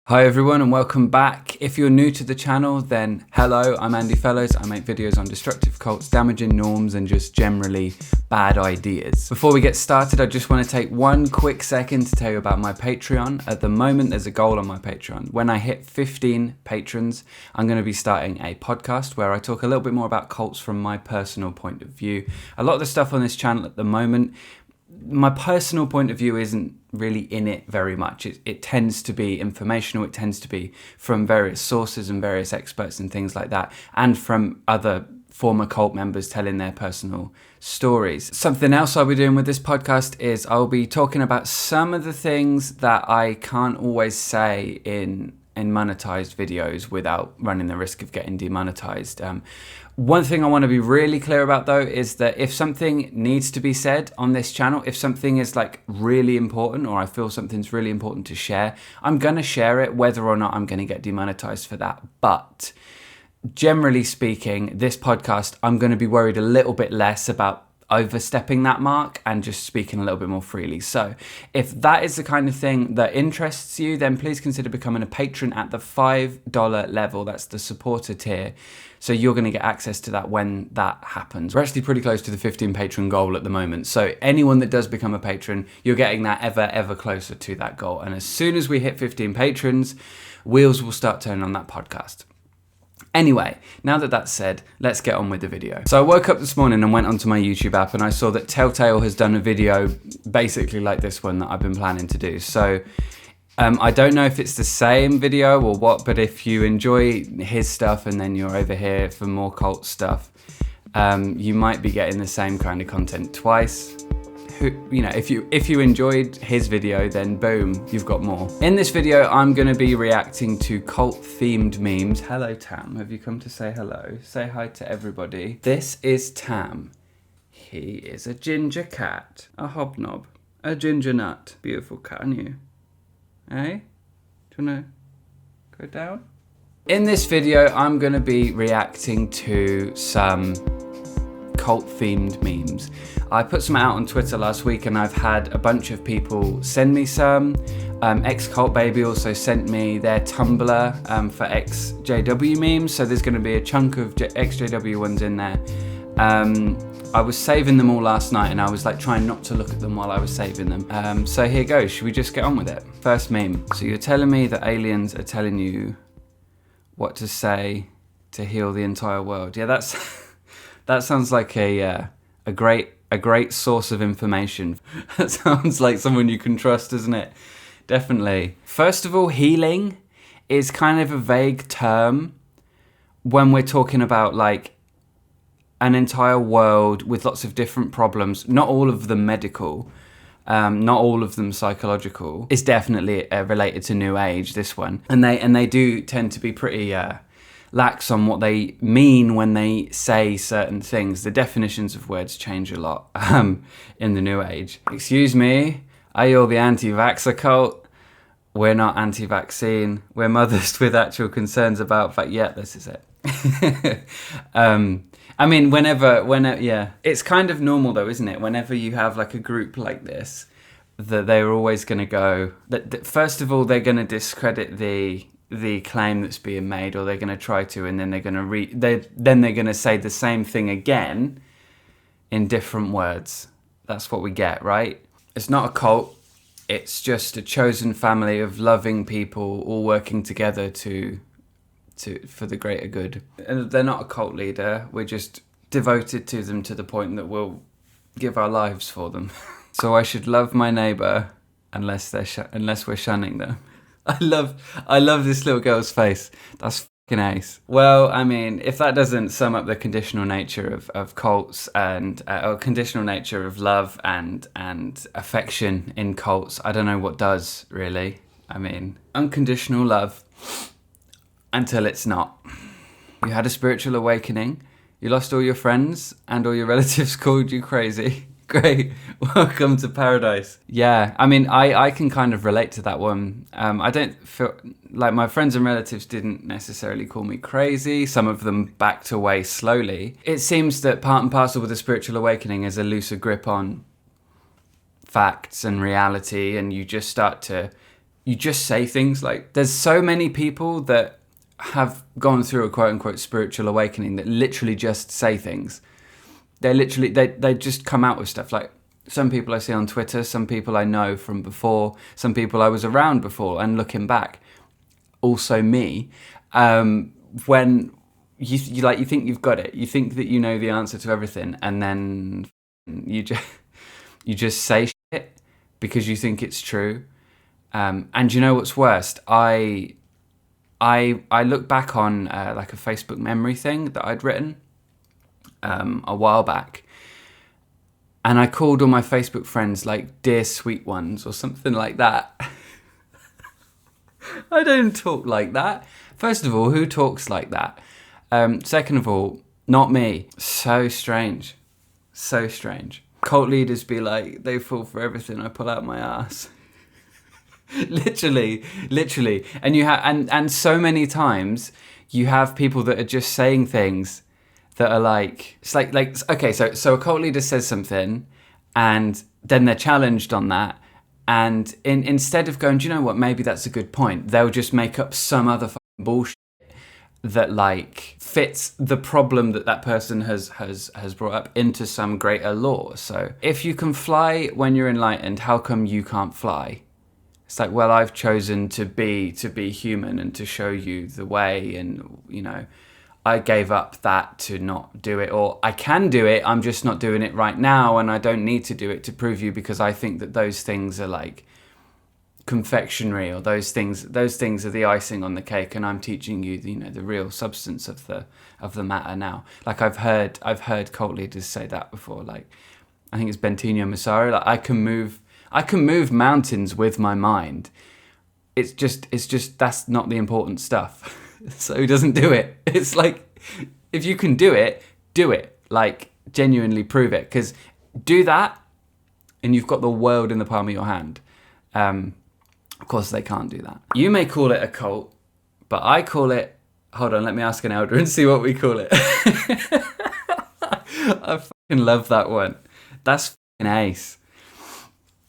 Hi everyone and welcome back. If you're new to the channel, then hello, I'm Andy Fellows. I make videos on destructive cults, damaging norms and just generally bad ideas. Before we get started, I just want to take one quick second to tell you about my Patreon. At the moment, there's a goal on my Patreon. When I hit 15 patrons, I'm going to be starting a podcast where I talk a little bit more about cults from my personal point of view. A lot of the stuff on this channel at the moment, my personal point of view isn't really in it very much. It tends to be informational. It tends to be from various sources and various experts and things like that, and from other former cult members telling their personal stories. Something else I'll be doing with this podcast is I'll be talking about some of the things that I can't always say in monetized videos without running the risk of getting demonetized. One thing I want to be really clear about though is that if something needs to be said on this channel, if something is like really important or I feel something's really important to share, I'm going to share it whether or not I'm going to get demonetized for that. But generally speaking, this podcast, I'm going to be worried a little bit less about overstepping that mark and just speaking a little bit more freely. So if that is the kind of thing that interests you, then please consider becoming a patron at the $5 level. That's the supporter tier. So you're going to get access to that when that happens. We're actually pretty close to the 15 patron goal at the moment. So anyone that does become a patron, you're getting that ever closer to that goal. And as soon as we hit 15 patrons, wheels will start turning on that podcast. Anyway, now that that's said, let's get on with the video. So I woke up this morning and went onto my YouTube app and I saw that Telltale has done a video basically like this one that I've been planning to do. So I don't know if it's the same video or what, but if you enjoy his stuff and then you're over here for more cult stuff, you might be getting the same kind of content twice. If you enjoyed his video, then boom, you've got more. In this video, I'm going to be reacting to cult-themed memes. Hello, Tam. Have you come to say hello? Say hi to everybody. This is Tam. He is a ginger cat, a hobnob, a ginger nut. Beautiful cat, aren't you? Hey? Do you want to go down? In this video, I'm going to be reacting to some cult-themed memes. I put some out on Twitter last week and I've had a bunch of people send me some. Ex-Cult Baby also sent me their Tumblr for XJW memes, so there's going to be a chunk of XJW ones in there. I was saving them all last night and I was like trying not to look at them while I was saving them. So here goes, should we just get on with it? First meme. So you're telling me that aliens are telling you what to say to heal the entire world. Yeah, that sounds like a great source of information. That sounds like someone you can trust, doesn't it? Definitely. First of all, healing is kind of a vague term when we're talking about like an entire world with lots of different problems, not all of them medical, not all of them psychological. It's definitely related to New Age, this one. And they do tend to be pretty lax on what they mean when they say certain things. The definitions of words change a lot in the New Age. Excuse me, are you all the anti-vaxxer cult? We're not anti-vaccine. We're mothers with actual concerns about yeah, this is it. I mean, whenever, yeah. It's kind of normal though, isn't it? Whenever you have like a group like this, that they're always going to go, that first of all, they're going to discredit the claim that's being made, or they're going to try to, and then they're going to then they're going to say the same thing again in different words. That's what we get, right? It's not a cult. It's just a chosen family of loving people all working together for the greater good. And they're not a cult leader. We're just devoted to them to the point that we'll give our lives for them. So I should love my neighbor unless we're shunning them. I love this little girl's face. That's fucking ace. Well, I mean, if that doesn't sum up the conditional nature of cults and or conditional nature of love and affection in cults, I don't know what does, really. I mean, unconditional love until it's not. You had a spiritual awakening. You lost all your friends and all your relatives called you crazy. Great. Welcome to paradise. Yeah, I mean, I can kind of relate to that one. I don't feel like my friends and relatives didn't necessarily call me crazy. Some of them backed away slowly. It seems that part and parcel with a spiritual awakening is a looser grip on facts and reality, and you just start to you just say things like, there's so many people that have gone through a quote unquote spiritual awakening that literally just say things. They just come out with stuff. Like some people I see on Twitter, some people I know from before, some people I was around before, and looking back, also me, when you think you've got it, you think that you know the answer to everything, and then you just say shit because you think it's true. And you know what's worst? I look back on like a Facebook memory thing that I'd written a while back, and I called all my Facebook friends like dear sweet ones or something like that. I don't talk like that. First of all, who talks like that? Second of all, not me. So strange. So strange. Cult leaders be like, they fall for everything I pull out my ass. literally. And you have, and so many times you have people that are just saying things that are like, it's like okay, so a cult leader says something, and then they're challenged on that, and instead of going, do you know what, maybe that's a good point, they'll just make up some other fucking bullshit that like fits the problem that person has brought up into some greater law. So if you can fly when you're enlightened, how come you can't fly? It's like, well, I've chosen to be human and to show you the way, and you know, I gave up that to not do it, or I can do it, I'm just not doing it right now, and I don't need to do it to prove you because I think that those things are like confectionery, or those things are the icing on the cake, and I'm teaching you, you know, the real substance of the matter now. Like I've heard cult leaders say that before. Like I think it's Bentinho Massaro. Like I can move mountains with my mind. It's just that's not the important stuff. So he doesn't do it. It's like, if you can do it, do it. Like genuinely prove it, because do that, and you've got the world in the palm of your hand. Of course, they can't do that. You may call it a cult, but I call it... Hold on, let me ask an elder and see what we call it. I fucking love that one. That's fucking ace.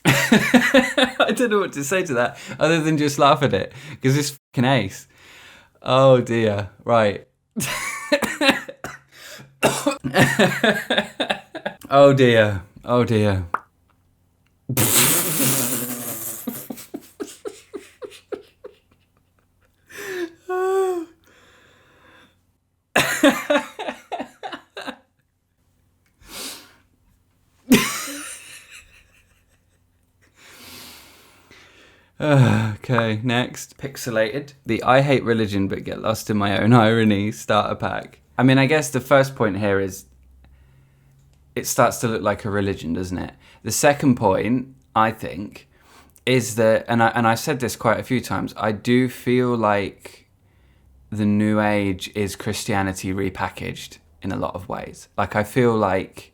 I don't know what to say to that other than just laugh at it, because it's fucking ace. Oh dear. Right. Oh dear. Oh dear. Okay, next. Pixelated. The I hate religion but get lost in my own irony starter pack. I mean, I guess the first point here is it starts to look like a religion, doesn't it? The second point, I think, is that, and I said this quite a few times, I do feel like the New Age is Christianity repackaged in a lot of ways. Like I feel like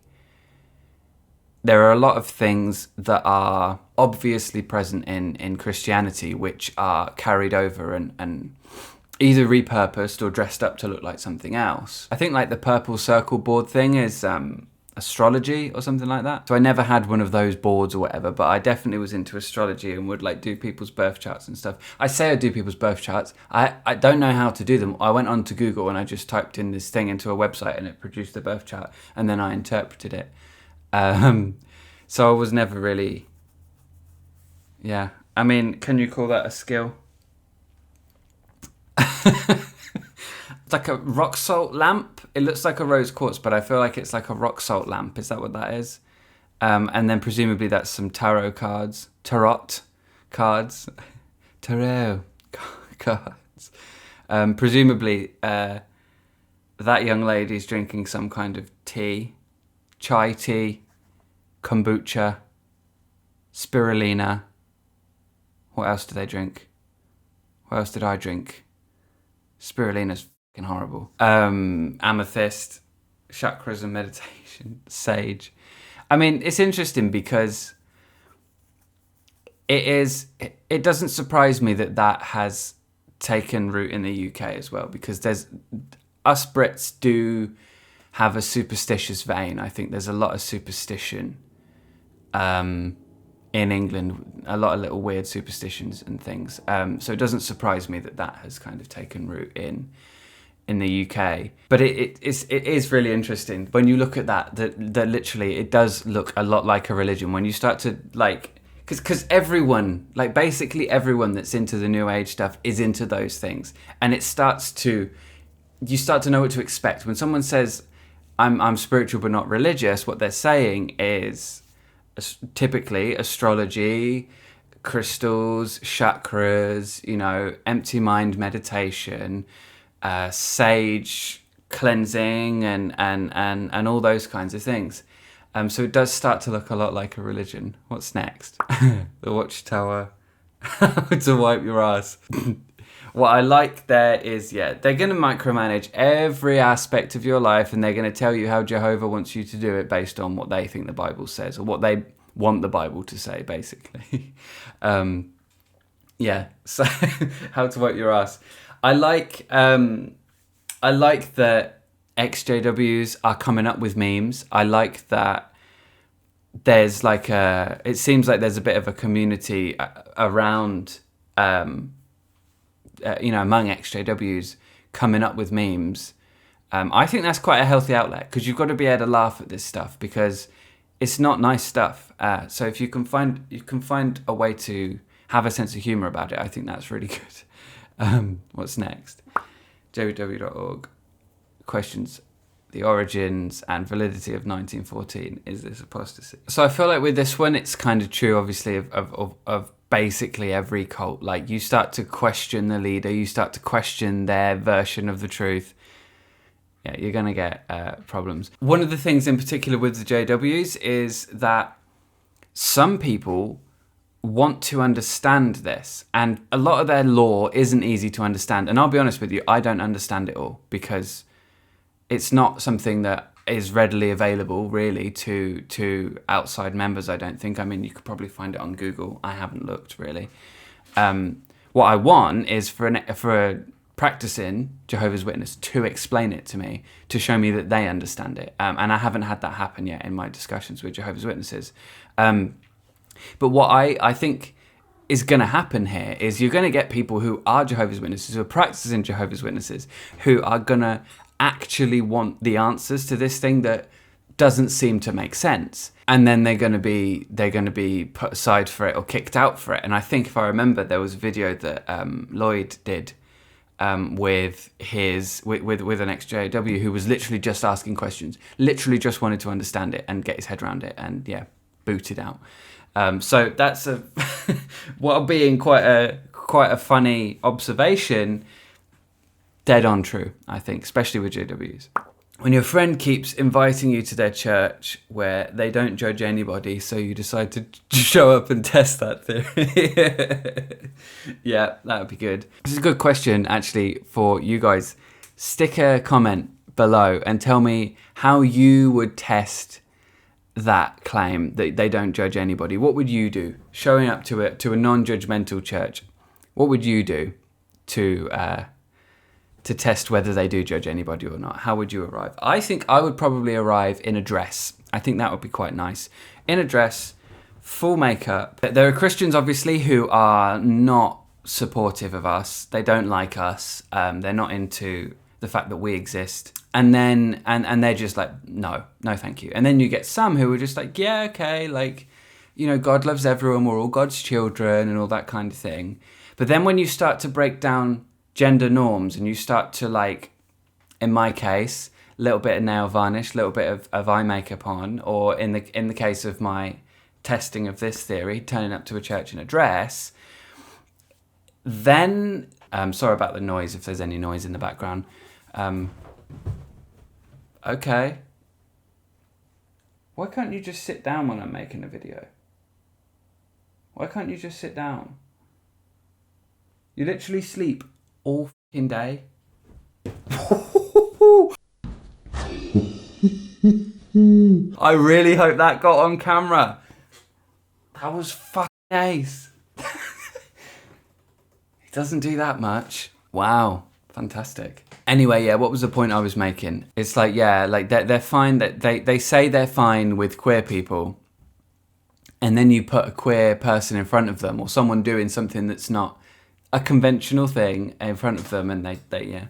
there are a lot of things that are obviously present in Christianity which are carried over and either repurposed or dressed up to look like something else. I think like the purple circle board thing is astrology or something like that. So I never had one of those boards or whatever, but I definitely was into astrology and would like do people's birth charts and stuff. I say I do people's birth charts. I don't know how to do them. I went onto Google and I just typed in this thing into a website and it produced a birth chart, and then I interpreted it. So I was never really, yeah. I mean, can you call that a skill? It's like a rock salt lamp. It looks like a rose quartz, but I feel like it's like a rock salt lamp. Is that what that is? And then presumably that's some tarot cards. Tarot cards. Presumably that young lady's drinking some kind of tea. Chai tea. Kombucha, spirulina. What else do they drink? What else did I drink? Spirulina's fucking horrible. Amethyst, chakras and meditation, sage. I mean, it's interesting because it doesn't surprise me that has taken root in the UK as well, because us Brits do have a superstitious vein. I think there's a lot of superstition in England, a lot of little weird superstitions and things. So it doesn't surprise me that that has kind of taken root in the UK. But it is really interesting when you look at that literally it does look a lot like a religion when you start to like, because everyone, like basically everyone that's into the New Age stuff is into those things, and you start to know what to expect when someone says I'm spiritual but not religious. What they're saying is typically astrology, crystals, chakras, you know, empty mind meditation, sage cleansing, and all those kinds of things. So it does start to look a lot like a religion. What's next? The Watchtower. To wipe your ass. What I like there is, they're going to micromanage every aspect of your life, and they're going to tell you how Jehovah wants you to do it based on what they think the Bible says, or what they want the Bible to say, basically. So how to wipe your ass. I like that XJWs are coming up with memes. I like that there's like it seems like there's a bit of a community around, among XJWs coming up with memes. I think that's quite a healthy outlet, because you've got to be able to laugh at this stuff, because it's not nice stuff. So if you can find a way to have a sense of humor about it, I think that's really good. What's next? jw.org questions the origins and validity of 1914. Is this apostasy? So I feel like with this one, it's kind of true, obviously, of basically every cult. Like, you start to question the leader, you start to question their version of the truth. Yeah, you're going to get problems. One of the things in particular with the JWs is that some people want to understand this, and a lot of their lore isn't easy to understand. And I'll be honest with you, I don't understand it all, because it's not something that is readily available really to outside members, I don't think. I mean, you could probably find it on Google. I haven't looked really. What I want is for a practicing Jehovah's Witness to explain it to me, to show me that they understand it. And I haven't had that happen yet in my discussions with Jehovah's Witnesses. But what I think is going to happen here is you're going to get people who are Jehovah's Witnesses, who are practicing Jehovah's Witnesses, who are going to actually want the answers to this thing that doesn't seem to make sense, and then they're going to be put aside for it or kicked out for it. And I think, if I remember, there was a video that Lloyd did with an XJW who was literally just asking questions, literally just wanted to understand it and get his head around it, and booted out. So that's while being quite a funny observation, dead on true, I think, especially with JWs. When your friend keeps inviting you to their church where they don't judge anybody, so you decide to show up and test that theory. Yeah, that would be good. This is a good question, actually, for you guys. Stick a comment below and tell me how you would test that claim that they don't judge anybody. What would you do? Showing up to a non-judgmental church, what would you do to test whether they do judge anybody or not? How would you arrive? I think I would probably arrive in a dress. I think that would be quite nice. In a dress, full makeup. There are Christians, obviously, who are not supportive of us. They don't like us. They're not into the fact that we exist. And then, and they're just like, no, thank you. And then you get some who are just like, yeah, okay, like, you know, God loves everyone. We're all God's children and all that kind of thing. But then when you start to break down gender norms, and you start to, like, in my case, a little bit of nail varnish, a little bit of eye makeup on, or in the case of my testing of this theory, turning up to a church in a dress, then, sorry about the noise if there's any noise in the background. Okay. Why can't you just sit down when I'm making a video? Why can't you just sit down? You literally sleep all fucking day. I really hope that got on camera. That was fucking ace. It doesn't do that much. Wow, fantastic. Anyway, yeah, what was the point I was making? It's like, yeah, like they're fine, that they say they're fine with queer people, and then you put a queer person in front of them, or someone doing something that's not a conventional thing in front of them, and they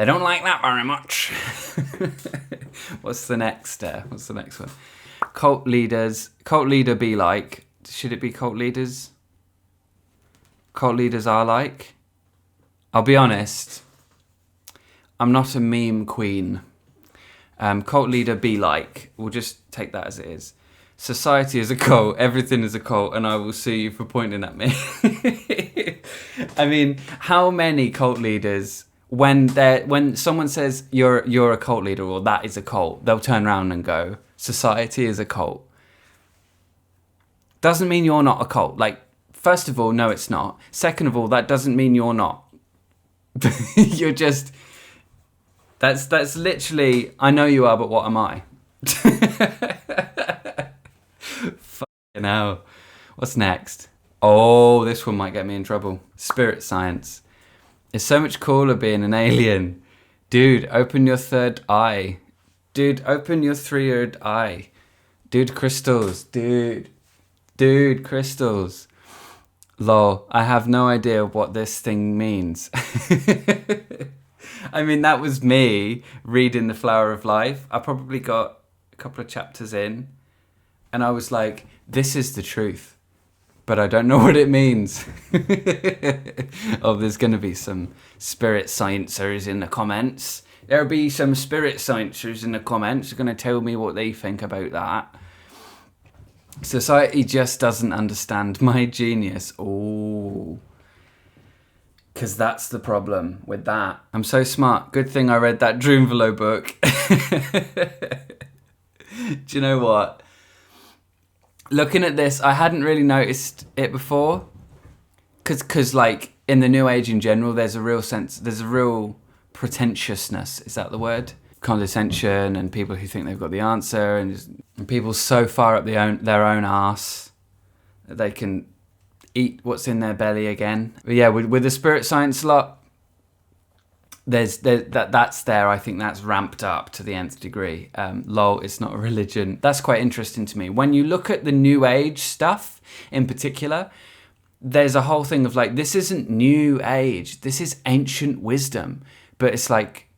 don't like that very much. What's the next one? Cult leaders. Cult leader be like. Should it be cult leaders? Cult leaders are like. I'll be honest. I'm not a meme queen. Cult leader be like. We'll just take that as it is. Society is a cult. Everything is a cult, and I will sue you for pointing at me. I mean, how many cult leaders, when someone says you're a cult leader or that is a cult, they'll turn around and go, society is a cult. Doesn't mean you're not a cult. Like, first of all, no, it's not. Second of all, that doesn't mean you're not. You're just. That's literally. I know you are, but what am I? Fucking hell. What's next? Oh, this one might get me in trouble. Spirit science. It's so much cooler being an alien. Dude, open your third eye. Dude, open your three-eared eye. Dude, crystals. Dude, crystals. Lol, I have no idea what this thing means. I mean, that was me reading The Flower of Life. I probably got a couple of chapters in, and I was like, this is the truth, but I don't know what it means. Oh, there's going to be some spirit sciencers in the comments. There'll be some spirit sciencers in the comments who are going to tell me what they think about that. Society just doesn't understand my genius. Oh, because that's the problem with that. I'm so smart. Good thing I read that Droomvelo book. Do you know what? Looking at this, I hadn't really noticed it before. Because like, in the New Age in general, there's a real pretentiousness. Is that the word? Condescension, and people who think they've got the answer, and people so far up their own arse that they can eat what's in their belly again. But yeah, with the spirit science lot, that's there. I think that's ramped up to the nth degree. Lol, it's not a religion. That's quite interesting to me. When you look at the New Age stuff in particular, there's a whole thing of like, this isn't New Age, this is ancient wisdom. But it's like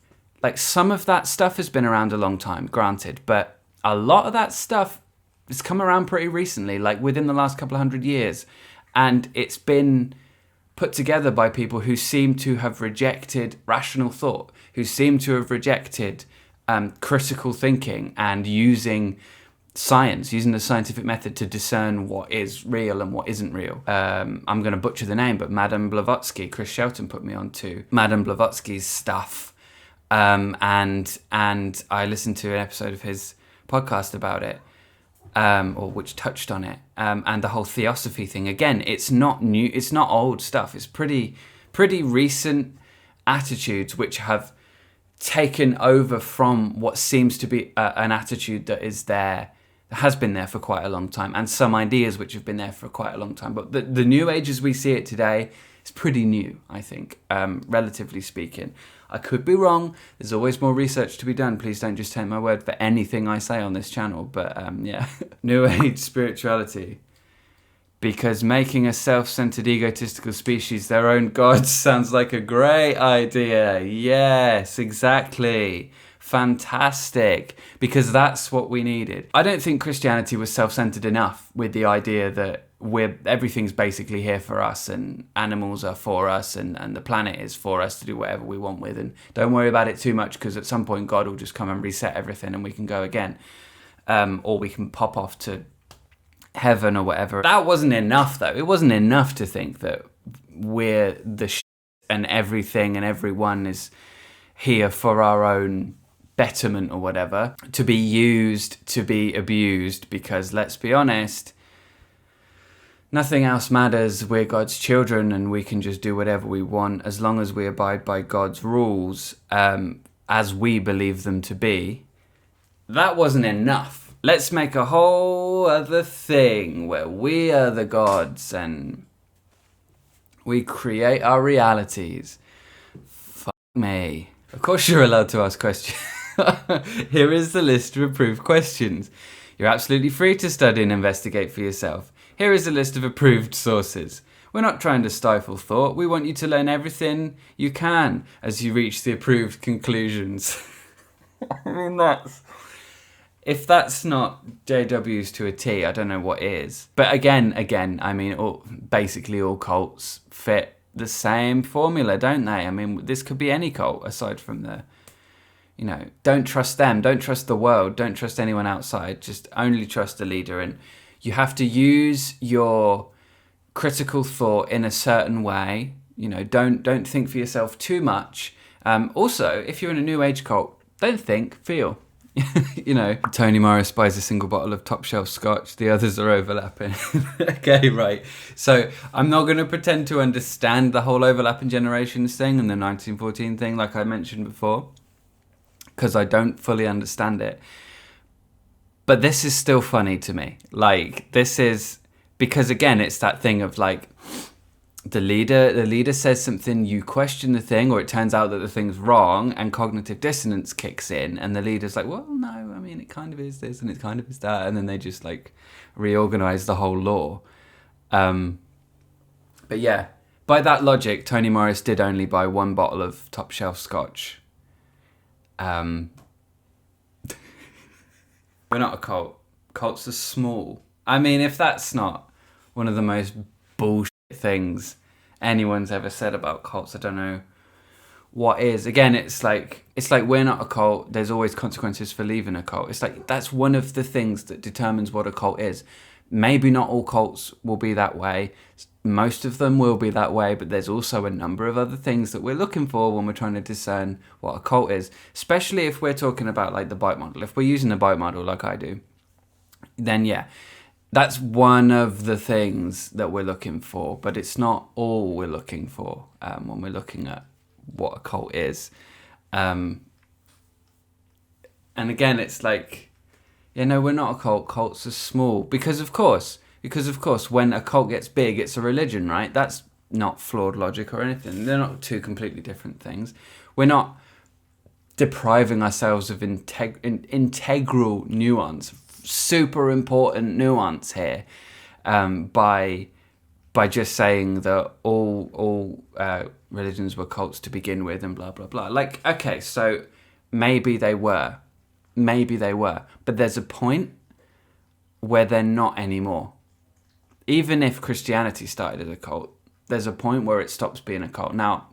some of that stuff has been around a long time, granted, but a lot of that stuff has come around pretty recently, like within the last couple of 100 years. And it's been put together by people who seem to have rejected rational thought, who seem to have rejected critical thinking and using science, using the scientific method to discern what is real and what isn't real. I'm going to butcher the name, but Madame Blavatsky, Chris Shelton put me on to Madame Blavatsky's stuff. And I listened to an episode of his podcast about it, or which touched on it, and the whole theosophy thing. Again, it's not new, it's not old stuff. It's pretty recent attitudes which have taken over from what seems to be an attitude that is there, that has been there for quite a long time, and some ideas which have been there for quite a long time. But the New Age as we see it today is pretty new, I think, relatively speaking. I could be wrong. There's always more research to be done. Please don't just take my word for anything I say on this channel. But yeah, New Age spirituality. Because making a self-centered, egotistical species their own gods sounds like a great idea. Yes, exactly. Fantastic. Because that's what we needed. I don't think Christianity was self-centered enough with the idea that everything's basically here for us, and animals are for us, and the planet is for us to do whatever we want with, and don't worry about it too much, because at some point God will just come and reset everything and we can go again, or we can pop off to heaven or whatever. That wasn't enough though. It wasn't enough to think that we're the shit and everything and everyone is here for our own betterment or whatever, to be used, to be abused, because let's be honest, nothing else matters. We're God's children and we can just do whatever we want as long as we abide by God's rules as we believe them to be. That wasn't enough. Let's make a whole other thing where we are the gods and we create our realities. Fuck me. Of course you're allowed to ask questions. Here is the list of approved questions. You're absolutely free to study and investigate for yourself. Here is a list of approved sources. We're not trying to stifle thought. We want you to learn everything you can as you reach the approved conclusions. I mean, if that's not JWs to a T, I don't know what is. But again, I mean, basically all cults fit the same formula, don't they? I mean, this could be any cult aside from don't trust them, don't trust the world, don't trust anyone outside, just only trust the leader. And you have to use your critical thought in a certain way. Don't think for yourself too much. Also, if you're in a new age cult, don't think, feel. Tony Morris buys a single bottle of top shelf scotch, the others are overlapping. Okay, right. So I'm not going to pretend to understand the whole overlapping generations thing and the 1914 thing like I mentioned before, because I don't fully understand it. But this is still funny to me. Because again, it's that thing of the leader says something, you question the thing, or it turns out that the thing's wrong, and cognitive dissonance kicks in, and the leader's like, well, no, I mean, it kind of is this, and it kind of is that, and then they just reorganize the whole law. But yeah, by that logic, Tony Morris did only buy one bottle of top shelf scotch. We're not a cult. Cults are small. I mean, if that's not one of the most bullshit things anyone's ever said about cults, I don't know what is. Again, it's like we're not a cult. There's always consequences for leaving a cult. It's like that's one of the things that determines what a cult is. Maybe not all cults will be that way. Most of them will be that way, but there's also a number of other things that we're looking for when we're trying to discern what a cult is, especially if we're talking about the bite model. If we're using the bite model like I do, then yeah, that's one of the things that we're looking for, but it's not all we're looking for when we're looking at what a cult is. And again, it's we're not a cult. Cults are small because of course, when a cult gets big, it's a religion, right? That's not flawed logic or anything. They're not two completely different things. We're not depriving ourselves of integral nuance, super important nuance here, by just saying that all religions were cults to begin with and blah blah blah. Okay, so maybe they were, but there's a point where they're not anymore. Even if Christianity started as a cult, there's a point where it stops being a cult. Now,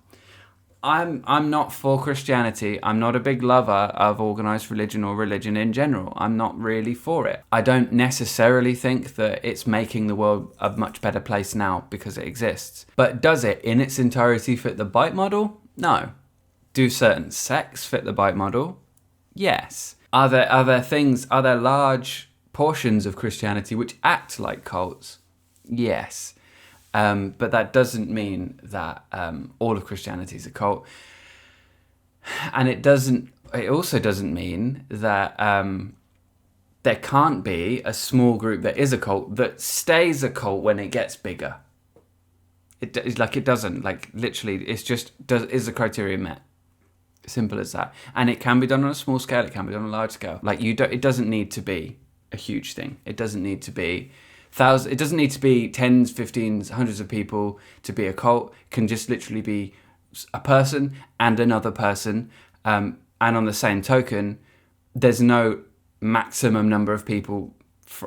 I'm not for Christianity. I'm not a big lover of organized religion or religion in general. I'm not really for it. I don't necessarily think that it's making the world a much better place now because it exists. But does it in its entirety fit the bite model? No. Do certain sects fit the bite model? Yes. Are there large portions of Christianity which act like cults? Yes. But that doesn't mean that all of Christianity is a cult. And it also doesn't mean that there can't be a small group that is a cult that stays a cult when it gets bigger. It doesn't. Literally, it's just, is the criteria met? Simple as that. And it can be done on a small scale, it can be done on a large scale. It doesn't need to be a huge thing. It doesn't need to be thousands. It doesn't need to be tens, 15s, hundreds of people to be a cult. It can just literally be a person and another person. And on the same token, there's no maximum number of people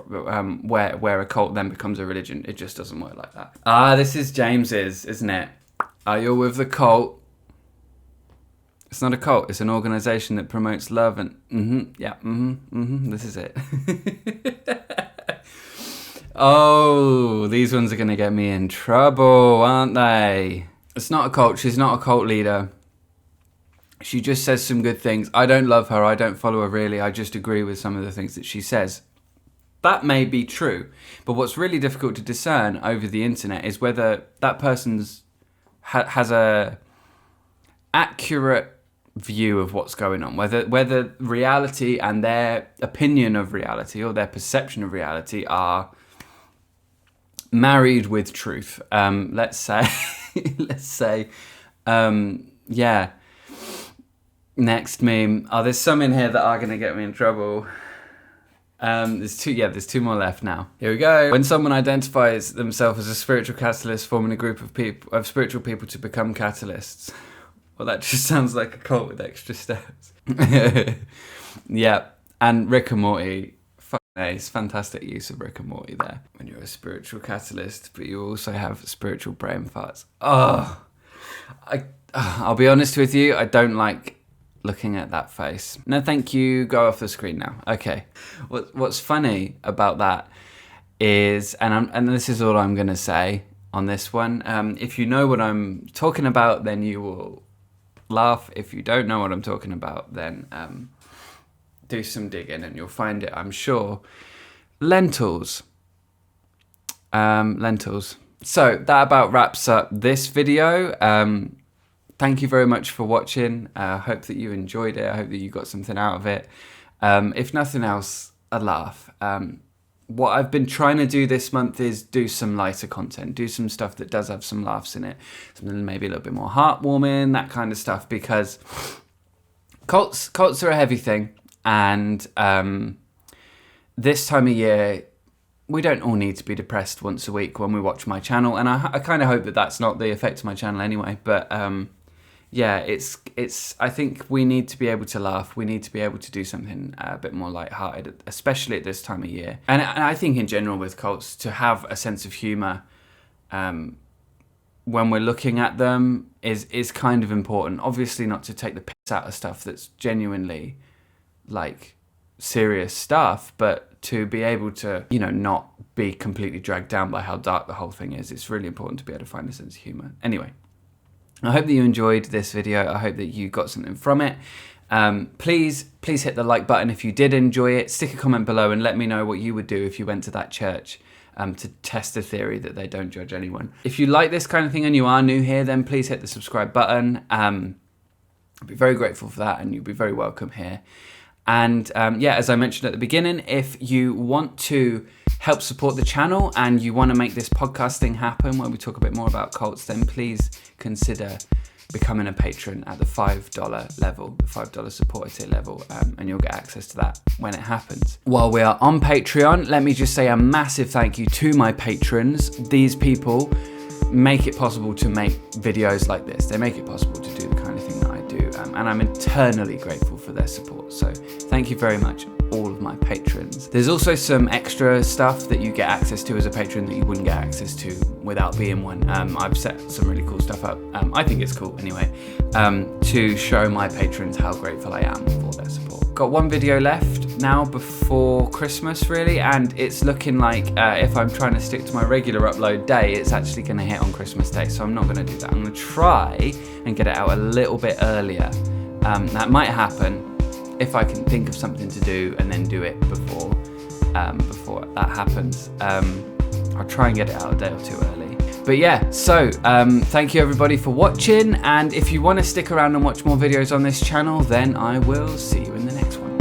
where a cult then becomes a religion. It just doesn't work like that. This is James's, isn't it? Are you with the cult? It's not a cult. It's an organization that promotes love and this is it. Oh, these ones are going to get me in trouble, aren't they? It's not a cult. She's not a cult leader. She just says some good things. I don't love her. I don't follow her really. I just agree with some of the things that she says. That may be true. But what's really difficult to discern over the internet is whether that person's has a accurate view of what's going on, whether reality and their opinion of reality or their perception of reality are married with truth. Let's say, yeah. Next meme. There's some in here that are going to get me in trouble. There's two more left now. Here we go. When someone identifies themselves as a spiritual catalyst, forming a group of spiritual people to become catalysts. Well, that just sounds like a cult with extra steps. Yeah, and Rick and Morty. It's fantastic use of Rick and Morty there. When you're a spiritual catalyst, but you also have spiritual brain farts. I'll be honest with you, I don't like looking at that face. No, thank you. Go off the screen now. Okay. What's funny about that is, and this is all I'm going to say on this one. If you know what I'm talking about, then you will laugh. If you don't know what I'm talking about, then do some digging and you'll find it, I'm sure. Lentils. Lentils. So that about wraps up this video. Thank you very much for watching. I hope that you enjoyed it. I hope that you got something out of it. If nothing else, a laugh. What I've been trying to do this month is do some lighter content, do some stuff that does have some laughs in it, something maybe a little bit more heartwarming, that kind of stuff, because cults are a heavy thing. And this time of year, we don't all need to be depressed once a week when we watch my channel. And I kind of hope that that's not the effect of my channel anyway. But yeah, it's. I think we need to be able to laugh. We need to be able to do something a bit more lighthearted, especially at this time of year. And I think in general with cults, to have a sense of humour when we're looking at them is kind of important. Obviously not to take the piss out of stuff that's genuinely like serious stuff, but to be able to, you know, not be completely dragged down by how dark the whole thing is. It's really important to be able to find a sense of humor. Anyway, I hope that you enjoyed this video. I hope that you got something from it. Please hit the like button if you did enjoy it. Stick a comment below and let me know what you would do if you went to that church to test the theory that they don't judge anyone. If you like this kind of thing and you are new here, then please hit the subscribe button. I'd be very grateful for that, and you'll be very welcome here. And yeah, as I mentioned at the beginning, if you want to help support the channel and you want to make this podcast thing happen where we talk a bit more about cults, then please consider becoming a patron at the $5 level, the $5 supporter tier level, and you'll get access to that when it happens. While we are on Patreon, let me just say a massive thank you to my patrons. These people make it possible to make videos like this. They make it possible to do the kind of thing that I do, and I'm eternally grateful for their support. So thank you very much, all of my patrons. There's also some extra stuff that you get access to as a patron that you wouldn't get access to without being one. I've set some really cool stuff up. I think it's cool anyway, to show my patrons how grateful I am for their support. Got one video left now before Christmas really, and it's looking like if I'm trying to stick to my regular upload day, it's actually going to hit on Christmas Day, so I'm not going to do that. I'm going to try and get it out a little bit earlier. That might happen if I can think of something to do and then do it before that happens. I'll try and get it out a day or two early. But yeah, so thank you everybody for watching, and if you want to stick around and watch more videos on this channel, then I will see you in the next one.